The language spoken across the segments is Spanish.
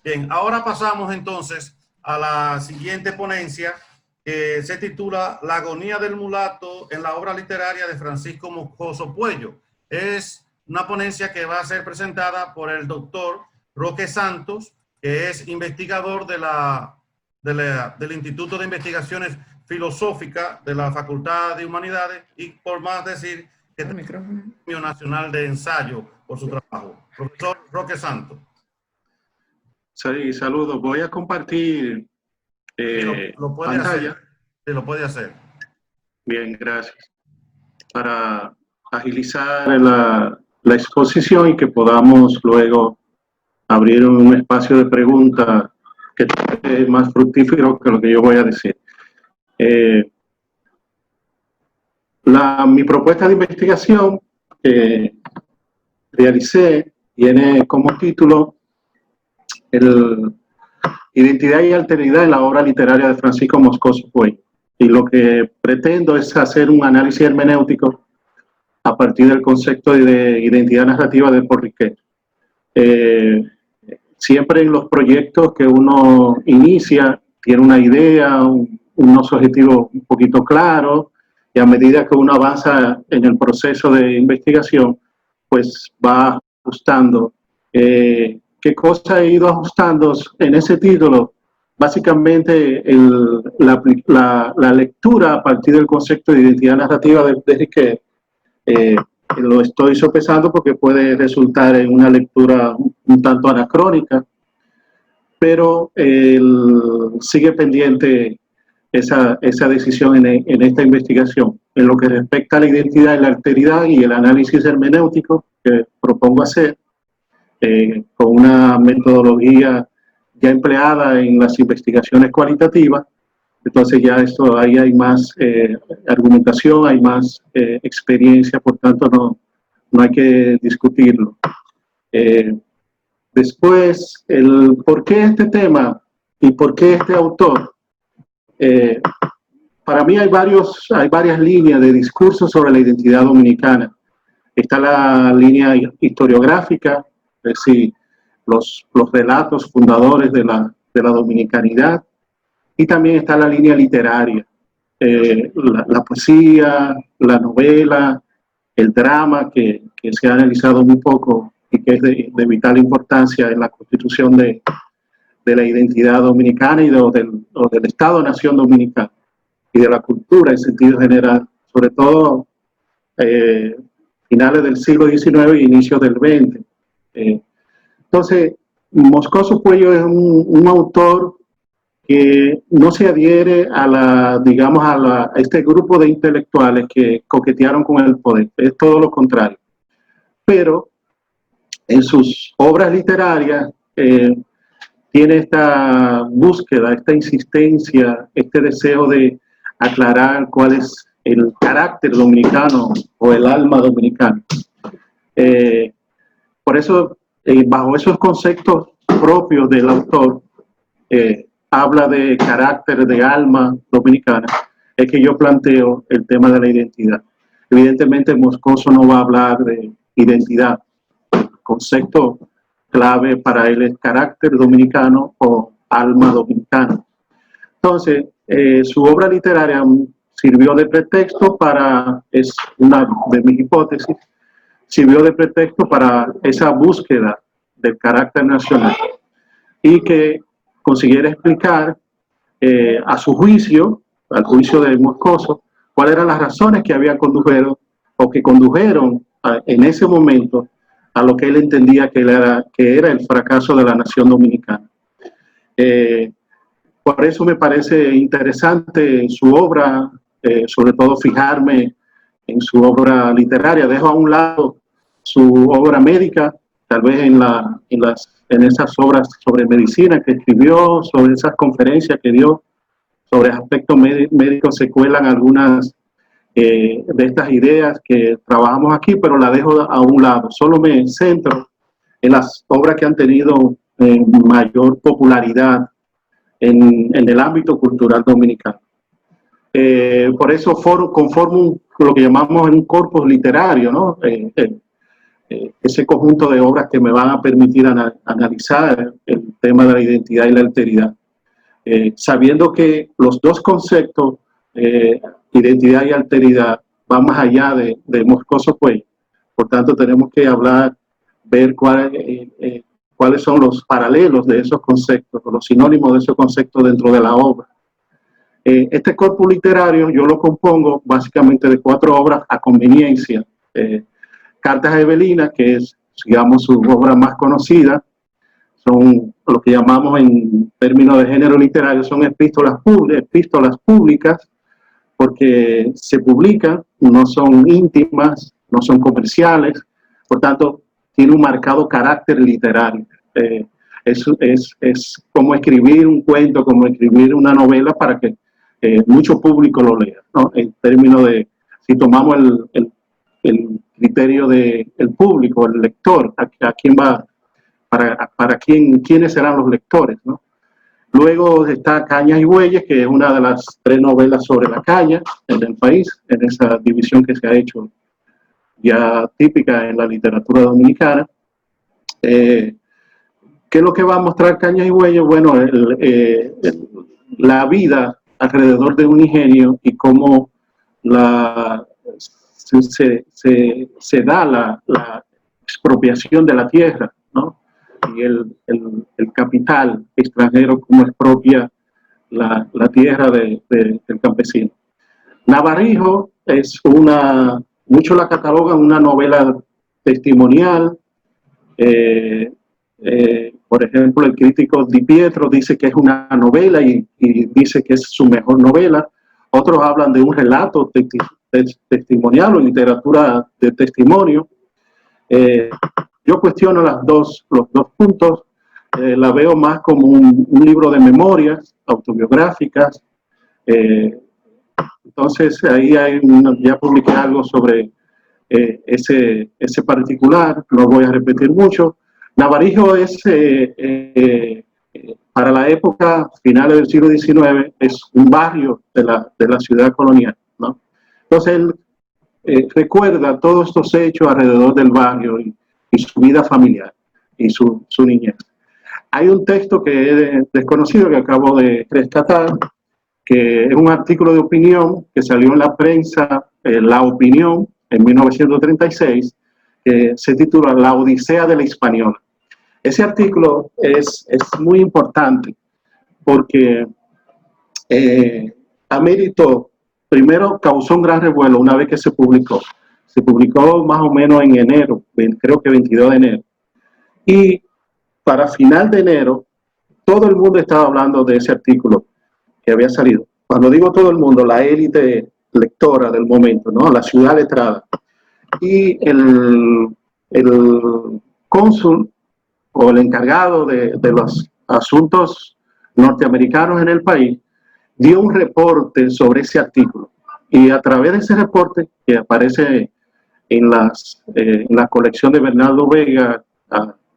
Bien, ahora pasamos entonces a la siguiente ponencia que se titula La agonía del mulato en la obra literaria de Francisco Moscoso Puello. Es una ponencia que va a ser presentada por el doctor Roque Santos, que es investigador del Instituto de Investigaciones Filosóficas de la Facultad de Humanidades y, por más decir, que es el Premio Nacional de Ensayo por su trabajo. Profesor Roque Santos. Sí, saludos. Voy a compartir lo puede pantalla. Hacer. Sí, lo puede hacer. Bien, gracias. Para agilizar la exposición y que podamos luego abrir un espacio de preguntas que es más fructífero que lo que yo voy a decir. Mi propuesta de investigación que realicé tiene como título Identidad y alteridad en la obra literaria de Francisco Moscoso Puello. Y lo que pretendo es hacer un análisis hermenéutico a partir del concepto de identidad narrativa de Paul Ricoeur. Siempre en los proyectos que uno inicia, tiene una idea, unos objetivos un poquito claros, y a medida que uno avanza en el proceso de investigación, pues va ajustando. ¿Qué cosa he ido ajustando en ese título? Básicamente la lectura a partir del concepto de identidad narrativa de Ricoeur. Lo estoy sopesando porque puede resultar en una lectura un tanto anacrónica, pero sigue pendiente esa decisión en esta investigación. En lo que respecta a la identidad y la alteridad y el análisis hermenéutico que propongo hacer, con una metodología ya empleada en las investigaciones cualitativas, entonces ya ahí hay más argumentación, hay más experiencia, por tanto no hay que discutirlo. Después, ¿por qué este tema y por qué este autor? Para mí hay varias líneas de discurso sobre la identidad dominicana. Está la línea historiográfica, es decir, los relatos fundadores de la dominicanidad, y también está la línea literaria, la poesía, la novela, el drama, que se ha analizado muy poco y que es de vital importancia en la constitución de la identidad dominicana y del Estado-Nación dominicano y de la cultura en sentido general, sobre todo finales del siglo XIX e inicios del XX. Entonces, Moscoso Puello es un autor que no se adhiere a este grupo de intelectuales que coquetearon con el poder, es todo lo contrario. Pero en sus obras literarias tiene esta búsqueda, esta insistencia, este deseo de aclarar cuál es el carácter dominicano o el alma dominicana. Por eso, bajo esos conceptos propios del autor, habla de carácter, de alma dominicana, es que yo planteo el tema de la identidad. Evidentemente, Moscoso no va a hablar de identidad. El concepto clave para él es carácter dominicano o alma dominicana. Entonces, su obra literaria sirvió de pretexto es una de mis hipótesis, sirvió de pretexto para esa búsqueda del carácter nacional y que consiguiera explicar a su juicio, al juicio de Moscoso, cuáles eran las razones que condujeron en ese momento a lo que él entendía que era el fracaso de la nación dominicana. Por eso me parece interesante en su obra, sobre todo fijarme en su obra literaria. Dejo a un lado su obra médica, tal vez en esas obras sobre medicina que escribió, sobre esas conferencias que dio sobre aspectos médicos, se cuelan algunas de estas ideas que trabajamos aquí, pero la dejo a un lado. Solo me centro en las obras que han tenido mayor popularidad en el ámbito cultural dominicano. Por eso conformo lo que llamamos un corpus literario, ¿no? Ese conjunto de obras que me van a permitir analizar el tema de la identidad y la alteridad. Sabiendo que los dos conceptos, identidad y alteridad, van más allá de Moscoso Puello. Por tanto, tenemos que hablar, ver cuáles son los paralelos de esos conceptos, o los sinónimos de esos conceptos dentro de la obra. Este corpus literario yo lo compongo básicamente de 4 obras a conveniencia. Cartas a Evelina, que es, digamos, su obra más conocida, son lo que llamamos en términos de género literario, son epístolas públicas, porque se publican, no son íntimas, no son comerciales, por tanto, tiene un marcado carácter literario. Es como escribir un cuento, como escribir una novela para que mucho público lo lea, ¿no? En términos de, si tomamos el criterio del público, el lector, a quién va, para quiénes serán los lectores, ¿no? Luego está Cañas y Bueyes, que es una de las 3 novelas sobre la caña en el país, en esa división que se ha hecho ya típica en la literatura dominicana. ¿Qué es lo que va a mostrar Cañas y Bueyes? Bueno, la vida alrededor de un ingenio y cómo se da la expropiación de la tierra, ¿no? Y el capital extranjero, cómo expropia la tierra del campesino. Navarrijo es muchos la catalogan una novela testimonial. Por ejemplo, el crítico Di Pietro dice que es una novela y dice que es su mejor novela. Otros hablan de un relato testimonial o literatura de testimonio. Yo cuestiono los dos puntos. La veo más como un libro de memorias autobiográficas. Entonces, ahí ya publiqué algo sobre ese particular, no voy a repetir mucho. Navarrijo es, para la época finales del siglo XIX, es un barrio de la ciudad colonial, ¿no? Entonces, él recuerda todos estos hechos alrededor del barrio y su vida familiar y su niñez. Hay un texto que es desconocido que acabo de rescatar, que es un artículo de opinión que salió en la prensa, La Opinión, en 1936, que se titula La Odisea de la Hispaniola. Ese artículo es muy importante porque Amérito, primero, causó un gran revuelo una vez que se publicó. Se publicó más o menos en enero, creo que 22 de enero. Y para final de enero, todo el mundo estaba hablando de ese artículo que había salido. Cuando digo todo el mundo, la élite lectora del momento, ¿no? La ciudad letrada. Y el cónsul o el encargado de los asuntos norteamericanos en el país dio un reporte sobre ese artículo. Y a través de ese reporte, que aparece en la colección de Bernardo Vega,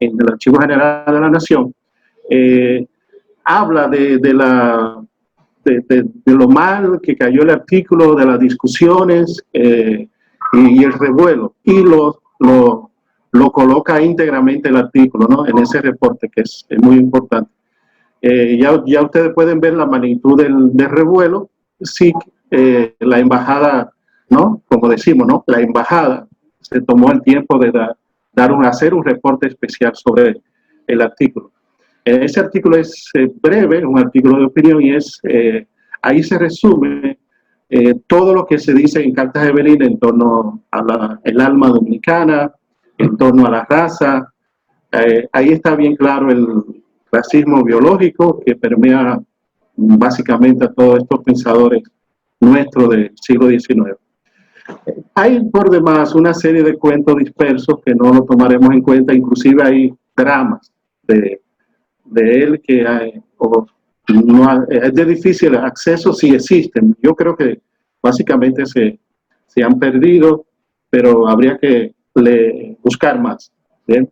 en el Archivo General de la Nación, habla de lo mal que cayó el artículo, de las discusiones y el revuelo, y lo coloca íntegramente el artículo, ¿no? En ese reporte, que es muy importante. Ya ustedes pueden ver la magnitud del revuelo. Sí, la embajada, ¿no? Como decimos, ¿no? La embajada se tomó el tiempo de hacer un reporte especial sobre el artículo. Ese artículo es breve, un artículo de opinión, y ahí se resume todo lo que se dice en Cartas de Evelina en torno al alma dominicana, en torno a la raza. Ahí está bien claro el racismo biológico que permea básicamente a todos estos pensadores nuestros del siglo XIX. Hay por demás una serie de cuentos dispersos que no lo tomaremos en cuenta, inclusive hay dramas de él que es de difícil acceso, si existen. Yo creo que básicamente se han perdido, pero habría que buscar más. ¿Bien?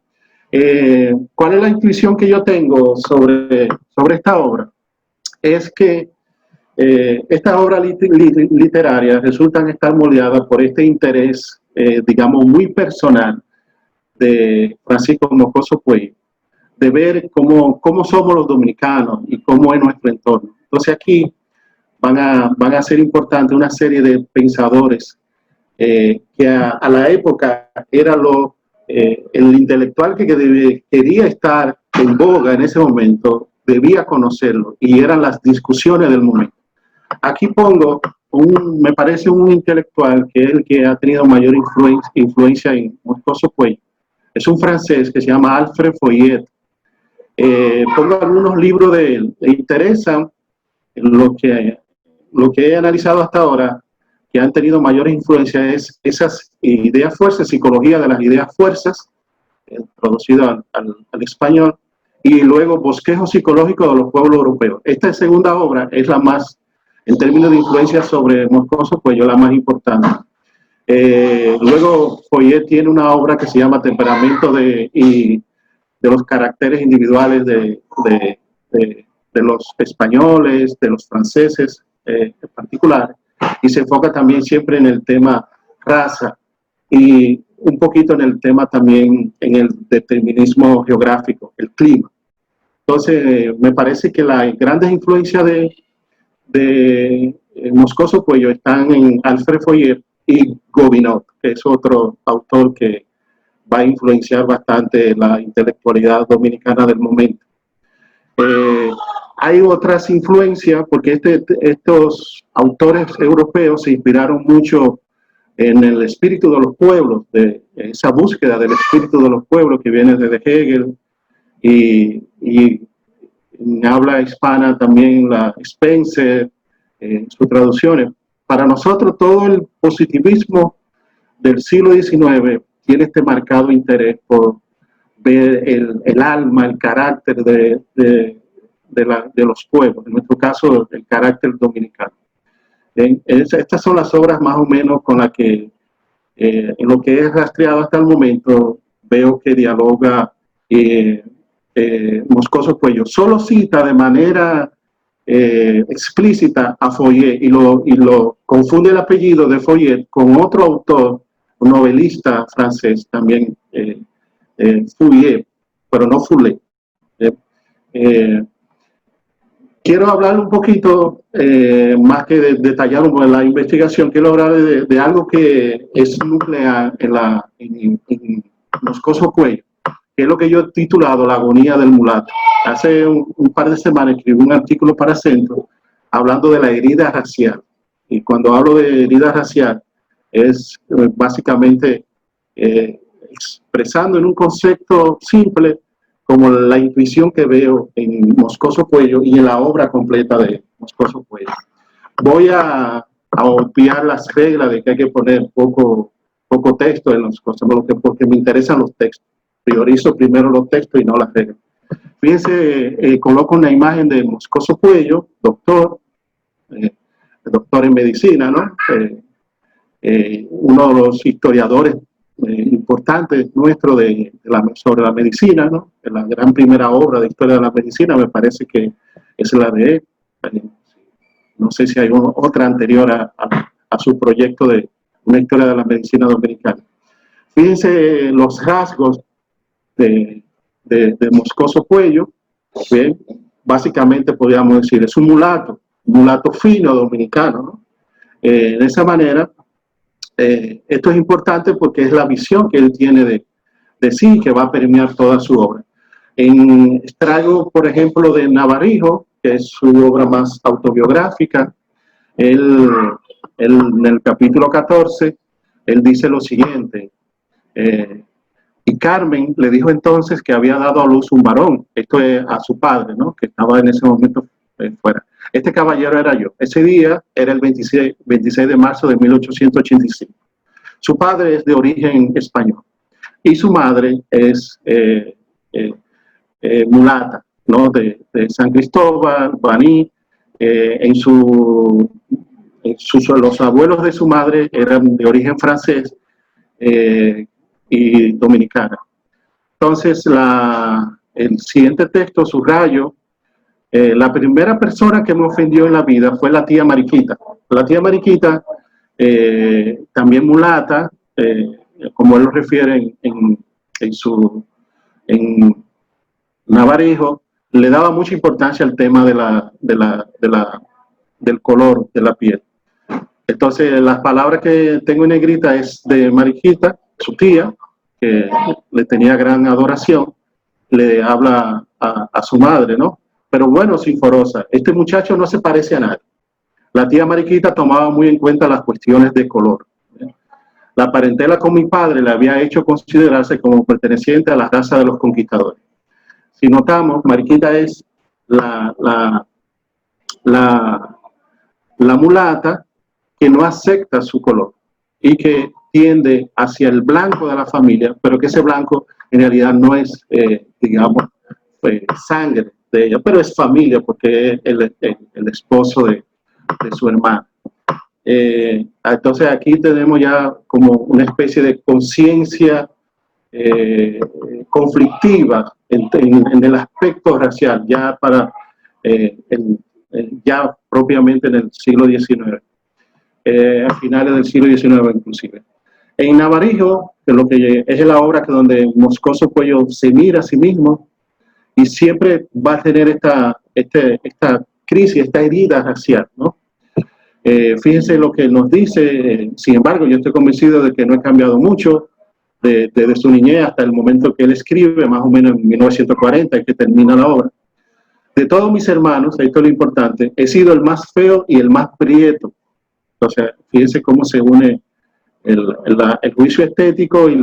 ¿Cuál es la intuición que yo tengo sobre esta obra? Es que estas obras literarias resultan estar moldeadas por este interés, digamos, muy personal de Francisco Moscoso Puello de ver cómo somos los dominicanos y cómo es nuestro entorno. Entonces aquí van a ser importantes una serie de pensadores que a la época era el intelectual que quería estar en boga en ese momento, debía conocerlo, y eran las discusiones del momento. Aquí pongo, me parece un intelectual que es el que ha tenido mayor influencia en Moscoso Puello. Es un francés que se llama Alfred Foyet. Pongo algunos libros de él. Me interesan lo que he analizado hasta ahora, que han tenido mayor influencia, es esas ideas fuerzas, psicología de las ideas fuerzas, traducido al español, y luego Bosquejo psicológico de los pueblos europeos. Esta segunda obra es la más, en términos de influencia sobre Moscoso Puello, la más importante. Luego Foyet tiene una obra que se llama Temperamento de los caracteres individuales de los españoles, de los franceses en particular, y se enfoca también siempre en el tema raza y un poquito en el tema también en el determinismo geográfico, el clima. Entonces, me parece que las grandes influencias de Moscoso Puello están en Alfred Foyet y Gobineau, que es otro autor que va a influenciar bastante la intelectualidad dominicana del momento. Hay otras influencias, porque estos autores europeos se inspiraron mucho en el espíritu de los pueblos, de esa búsqueda del espíritu de los pueblos que viene desde Hegel, y en habla hispana también la Spencer, sus traducciones. Para nosotros todo el positivismo del siglo XIX tiene este marcado interés por ver el alma, el carácter de los pueblos, en nuestro caso el carácter dominicano. Estas son las obras más o menos con las que, en lo que he rastreado hasta el momento, veo que dialoga Moscoso Puello. Solo cita de manera explícita a Foyet y lo confunde el apellido de Foyet con otro autor, un novelista francés también, Fouillet, pero no Foulet. Quiero hablar un poquito, más que detallar la investigación, quiero hablar de algo que es nuclear en Moscoso Puello, que es lo que yo he titulado La agonía del mulato. Hace un par de semanas escribí un artículo para Centro hablando de la herida racial. Y cuando hablo de herida racial, es básicamente expresando en un concepto simple como la intuición que veo en Moscoso Puello y en la obra completa de Moscoso Puello. Voy a obviar las reglas de que hay que poner poco texto en los cosas, porque me interesan los textos. Priorizo primero los textos y no las reglas. Fíjense, coloco una imagen de Moscoso Puello, doctor en medicina, ¿no? Uno de los historiadores importantes nuestro sobre la medicina, ¿no? La gran primera obra de historia de la medicina me parece que es la de él. No sé si hay otra anterior a su proyecto de una historia de la medicina dominicana. Fíjense los rasgos de Moscoso Puello. ¿Bien? Básicamente podríamos decir, es un mulato fino dominicano, ¿no? De esa manera, esto es importante porque es la visión que él tiene de sí que va a permear toda su obra. Traigo, por ejemplo, de Navarrijo, que es su obra más autobiográfica. Él, en el capítulo 14, él dice lo siguiente: y Carmen le dijo entonces que había dado a luz un varón, esto es a su padre, ¿no? Que estaba en ese momento fuera. Este caballero era yo. Ese día era el 26 de marzo de 1885. Su padre es de origen español y su madre es mulata, ¿no? De San Cristóbal, Baní. Los abuelos de su madre eran de origen francés y dominicana. Entonces, el siguiente texto, subrayo, la primera persona que me ofendió en la vida fue la tía Mariquita. La tía Mariquita, también mulata, como él lo refiere en Navarijo le daba mucha importancia al tema del color de la piel. Entonces, las palabras que tengo en negrita es de Mariquita, su tía, que le tenía gran adoración, le habla a su madre, ¿no? Pero bueno, Sinforosa, este muchacho no se parece a nadie. La tía Mariquita tomaba muy en cuenta las cuestiones de color. La parentela con mi padre le había hecho considerarse como perteneciente a la raza de los conquistadores. Si notamos, Mariquita es la mulata que no acepta su color y que tiende hacia el blanco de la familia, pero que ese blanco en realidad no es, digamos, sangre de ella, pero es familia porque es el esposo de su hermano. Entonces aquí tenemos ya como una especie de conciencia conflictiva en el aspecto racial, ya para ya propiamente en el siglo XIX, a finales del siglo XIX inclusive. En Navarijo, que lo que es la obra que donde Moscoso Puello se mira a sí mismo y siempre va a tener esta crisis, esta herida racial, ¿no? Fíjense lo que nos dice, sin embargo, yo estoy convencido de que no he cambiado mucho desde su niñez hasta el momento que él escribe, más o menos en 1940, que termina la obra. De todos mis hermanos, esto es lo importante, he sido el más feo y el más prieto. O sea, fíjense cómo se une el juicio estético y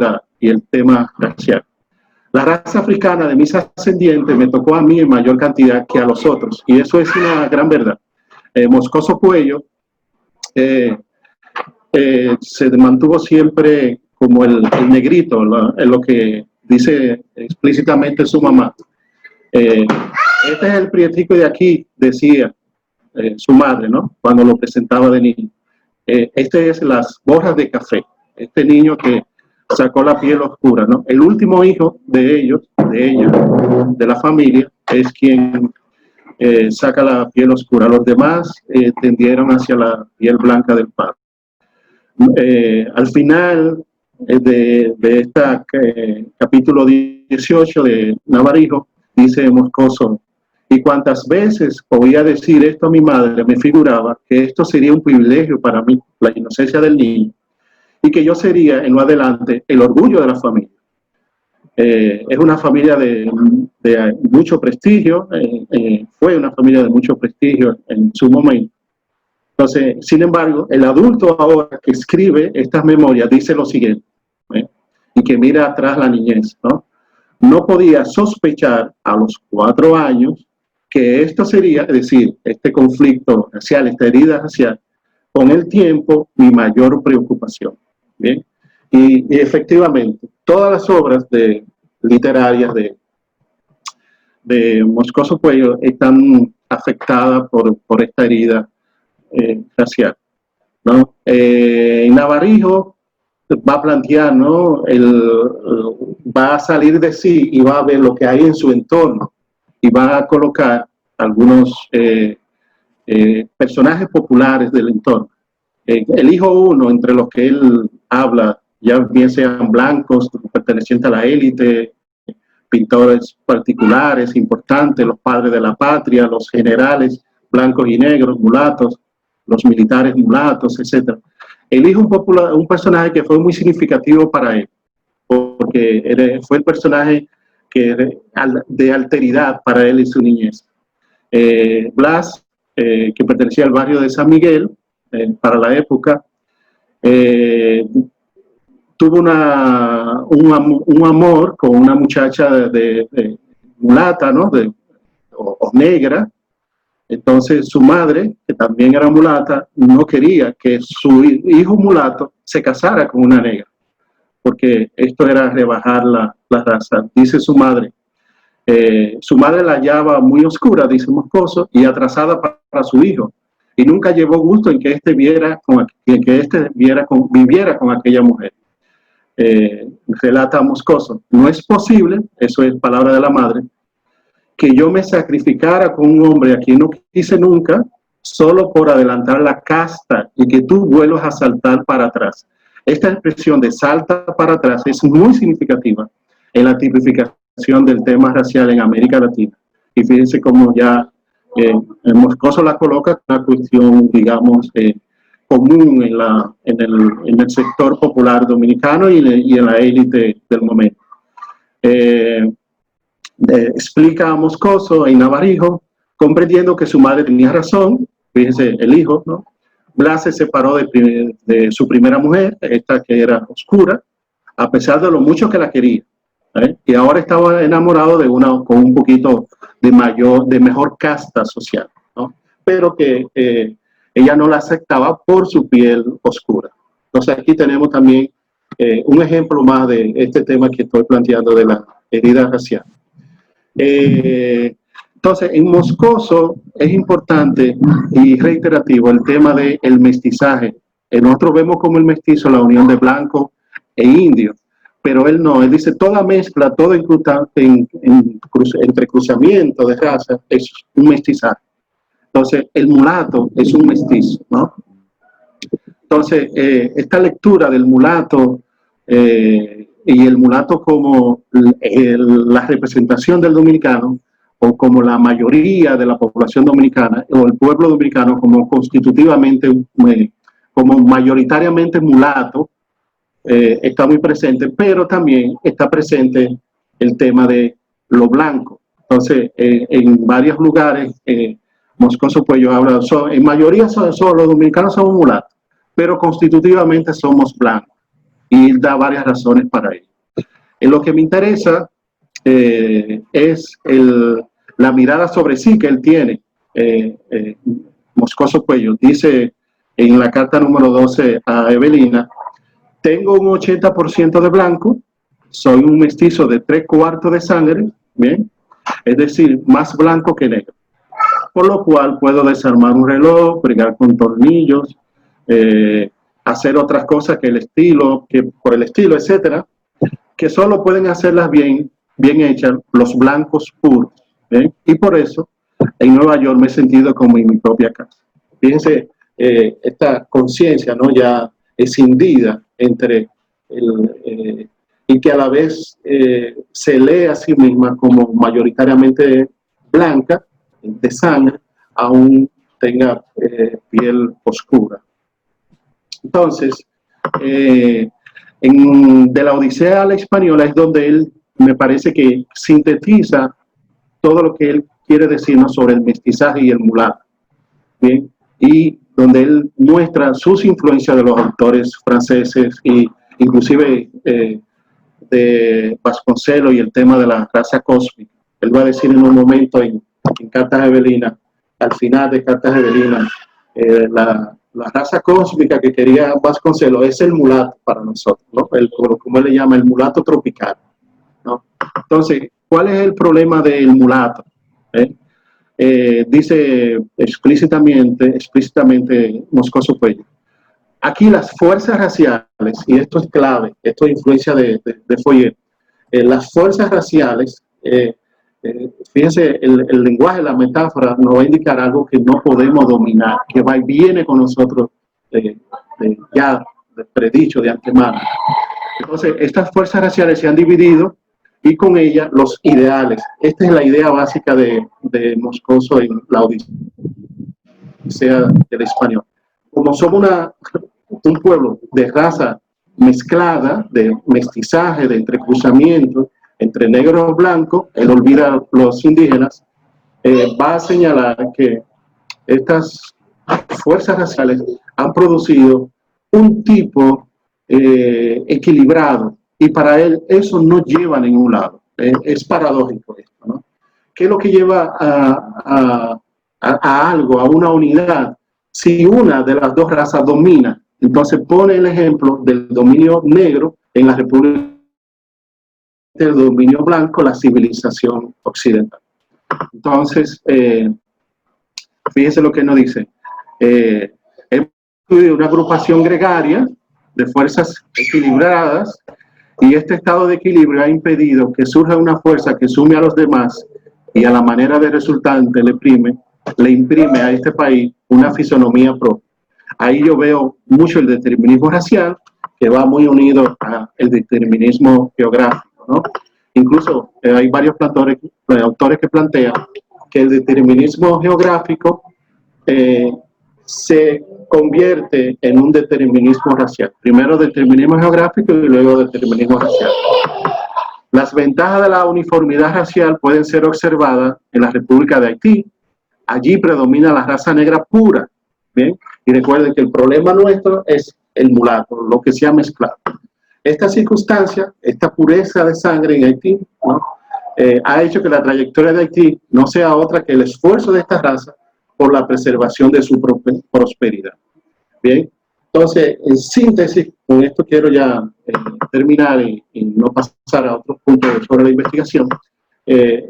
el tema racial. La raza africana de mis ascendientes me tocó a mí en mayor cantidad que a los otros, y eso es una gran verdad. Moscoso Puello se mantuvo siempre como el negrito, lo que dice explícitamente su mamá. Este es el prietico de aquí, decía su madre, ¿no? Cuando lo presentaba de niño. Este es las borras de café, este niño que sacó la piel oscura, ¿no? El último hijo de ellos, de ella, de la familia, es quien saca la piel oscura. Los demás tendieron hacia la piel blanca del padre. Al final de este capítulo 18 de Navarijo, dice Moscoso, y cuantas veces oía decir esto a mi madre, me figuraba que esto sería un privilegio para mí, la inocencia del niño, y que yo sería en lo adelante el orgullo de la familia. Es una familia de mucho prestigio, fue una familia de mucho prestigio en su momento. Entonces, sin embargo, el adulto ahora que escribe estas memorias dice lo siguiente, y que mira atrás la niñez, ¿no? No podía sospechar a los 4 años que esto sería, es decir, este conflicto racial, esta herida racial, con el tiempo mi mayor preocupación. ¿Bien? Y efectivamente, todas las obras literarias de Moscoso Puello están afectadas por esta herida racial, ¿no? Navarijo va a plantear, ¿no? Va a salir de sí y va a ver lo que hay en su entorno y va a colocar algunos personajes populares del entorno. Elijo uno entre los que él habla, ya bien sean blancos, pertenecientes a la élite, pintores particulares, importantes, los padres de la patria, los generales blancos y negros, mulatos, los militares mulatos, etc. Elijo un personaje que fue muy significativo para él, porque fue el personaje de alteridad para él en su niñez. Blas, que pertenecía al barrio de San Miguel, para la época, tuvo un amor con una muchacha de mulata, ¿no? O negra. Entonces su madre, que también era mulata, no quería que su hijo mulato se casara con una negra, porque esto era rebajar la raza. Dice su madre la hallaba muy oscura, dice Moscoso, y atrasada para su hijo, y nunca llevó gusto en que éste viviera con aquella mujer. Relata Moscoso, no es posible, eso es palabra de la madre, que yo me sacrificara con un hombre a quien no quise nunca, solo por adelantar la casta y que tú vuelvas a saltar para atrás. Esta expresión de salta para atrás es muy significativa en la tipificación del tema racial en América Latina. Y fíjense cómo ya Moscoso la coloca una cuestión, digamos, común en el sector popular dominicano y en la élite del momento. Explica a Moscoso en Navarijo, comprendiendo que su madre tenía razón, fíjense, el hijo, ¿no? Blas se separó de su primera mujer, esta que era oscura, a pesar de lo mucho que la quería. Y ahora estaba enamorado de una con un poquito de mejor casta social, ¿no? Pero que ella no la aceptaba por su piel oscura. Entonces aquí tenemos también un ejemplo más de este tema que estoy planteando de la herida racial. Entonces, en Moscoso es importante y reiterativo el tema del mestizaje. Nosotros vemos como el mestizo la unión de blanco e indio, pero él no, él dice toda mezcla, todo entre cruzamiento de raza es un mestizaje. Entonces, el mulato es un mestizo, ¿no? Entonces, esta lectura del mulato y el mulato como la representación del dominicano, o como la mayoría de la población dominicana, o el pueblo dominicano como constitutivamente, como mayoritariamente mulato, está muy presente, pero también está presente el tema de lo blanco. Entonces, en varios lugares, Moscoso Puello habla, en mayoría los dominicanos somos mulatos, pero constitutivamente somos blancos, y da varias razones para ello. En lo que me interesa es la mirada sobre sí que él tiene. Moscoso Puello dice en la carta número 12 a Evelina: tengo un 80% de blanco, soy un mestizo de 3/4 de sangre, ¿bien? Es decir, más blanco que negro. Por lo cual puedo desarmar un reloj, brigar con tornillos, hacer otras cosas por el estilo, etcétera, que solo pueden hacerlas bien hechas los blancos puros. Y por eso en Nueva York me he sentido como en mi propia casa. Fíjense, esta conciencia, ¿no?, ya escindida entre y que a la vez se lee a sí misma como mayoritariamente blanca, de sangre, aún tenga piel oscura. Entonces, de la Odisea a la Española es donde él me parece que sintetiza todo lo que él quiere decirnos sobre el mestizaje y el mulato, ¿bien? Y donde él muestra sus influencias de los autores franceses e inclusive de Vasconcelos y el tema de la raza cósmica. Él va a decir en un momento en Cartas Evelina, al final de Cartas Evelina, la raza cósmica que quería Vasconcelos es el mulato para nosotros, ¿no? Como él le llama, el mulato tropical, ¿no? Entonces, ¿cuál es el problema del mulato? Dice explícitamente Moscoso Puello: aquí las fuerzas raciales, y esto es clave, esto es influencia de Fourier, las fuerzas raciales, fíjense, el lenguaje, la metáfora nos va a indicar algo que no podemos dominar, que va y viene con nosotros ya predicho de antemano. Entonces, estas fuerzas raciales se han dividido y con ellas los ideales. Esta es la idea básica de Moscoso en la Odisea del Español. Como somos un pueblo de raza mezclada, de mestizaje, de entrecruzamiento entre negro y blanco, él olvida los indígenas, va a señalar que estas fuerzas raciales han producido un tipo equilibrado, y para él eso no lleva a ningún lado. Es paradójico esto, ¿no? ¿Qué es lo que lleva a algo, a una unidad? Si una de las dos razas domina, entonces pone el ejemplo del dominio negro en la República, del dominio blanco, la civilización occidental. Entonces, fíjense lo que nos dice. Es una agrupación gregaria de fuerzas equilibradas, y este estado de equilibrio ha impedido que surja una fuerza que sume a los demás y a la manera de resultante le imprime a este país una fisonomía propia. Ahí yo veo mucho el determinismo racial, que va muy unido al determinismo geográfico, ¿no? Incluso hay varios autores que plantean que el determinismo geográfico se convierte en un determinismo racial. Primero determinismo geográfico y luego determinismo racial. Las ventajas de la uniformidad racial pueden ser observadas en la República de Haití. Allí predomina la raza negra pura. ¿Bien? Y recuerden que el problema nuestro es el mulato, lo que se ha mezclado. Esta circunstancia, esta pureza de sangre en Haití, ¿no? Ha hecho que la trayectoria de Haití no sea otra que el esfuerzo de esta raza por la preservación de su prosperidad. Bien, entonces, en síntesis, con esto quiero ya terminar y no pasar a otros puntos sobre la investigación.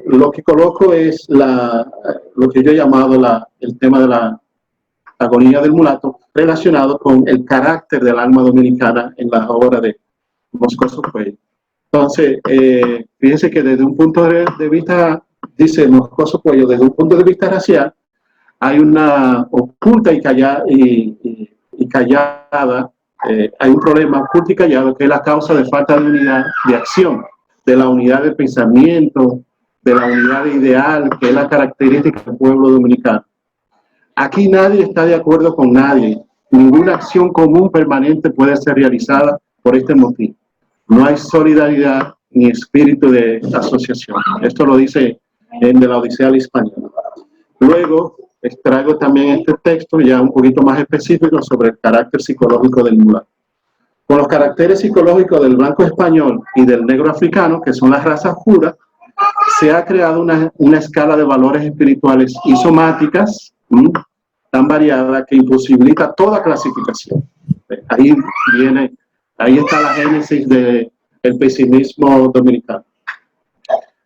Lo que coloco es lo que yo he llamado el tema de la agonía del mulato, relacionado con el carácter del alma dominicana en la obra de Moscoso Puello. Entonces, fíjense que desde un punto de vista, dice Moscoso Puello, desde un punto de vista racial, hay una oculta y callada, hay un problema oculto y callado que es la causa de falta de unidad de acción, de la unidad de pensamiento, de la unidad de ideal, que es la característica del pueblo dominicano. Aquí nadie está de acuerdo con nadie. Ninguna acción común permanente puede ser realizada por este motivo. No hay solidaridad ni espíritu de asociación. Esto lo dice en de la Odisea al Español. Luego, extraigo también este texto ya un poquito más específico sobre el carácter psicológico del mulato. Con los caracteres psicológicos del blanco español y del negro africano, que son las razas puras, se ha creado una escala de valores espirituales y somáticas tan variada que imposibilita toda clasificación. Ahí está la génesis del pesimismo dominicano.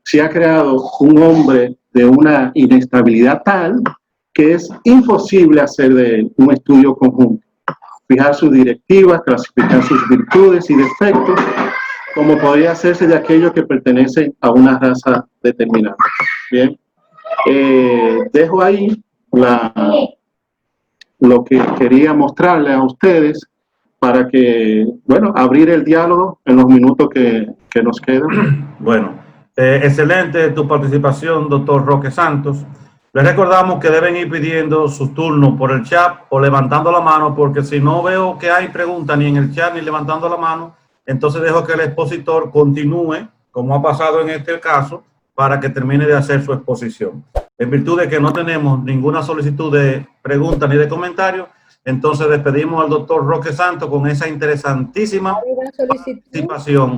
Se ha creado un hombre de una inestabilidad tal que es imposible hacer de él un estudio conjunto, fijar sus directivas, clasificar sus virtudes y defectos, como podría hacerse de aquellos que pertenecen a una raza determinada. Bien, dejo ahí lo que quería mostrarles a ustedes para que, bueno, abrir el diálogo en los minutos que nos quedan. Bueno, excelente tu participación, doctor Roque Santos. Les recordamos que deben ir pidiendo sus turnos por el chat o levantando la mano, porque si no veo que hay preguntas ni en el chat ni levantando la mano, entonces dejo que el expositor continúe, como ha pasado en este caso, para que termine de hacer su exposición. En virtud de que no tenemos ninguna solicitud de pregunta ni de comentario, entonces despedimos al doctor Roque Santos con esa interesantísima participación.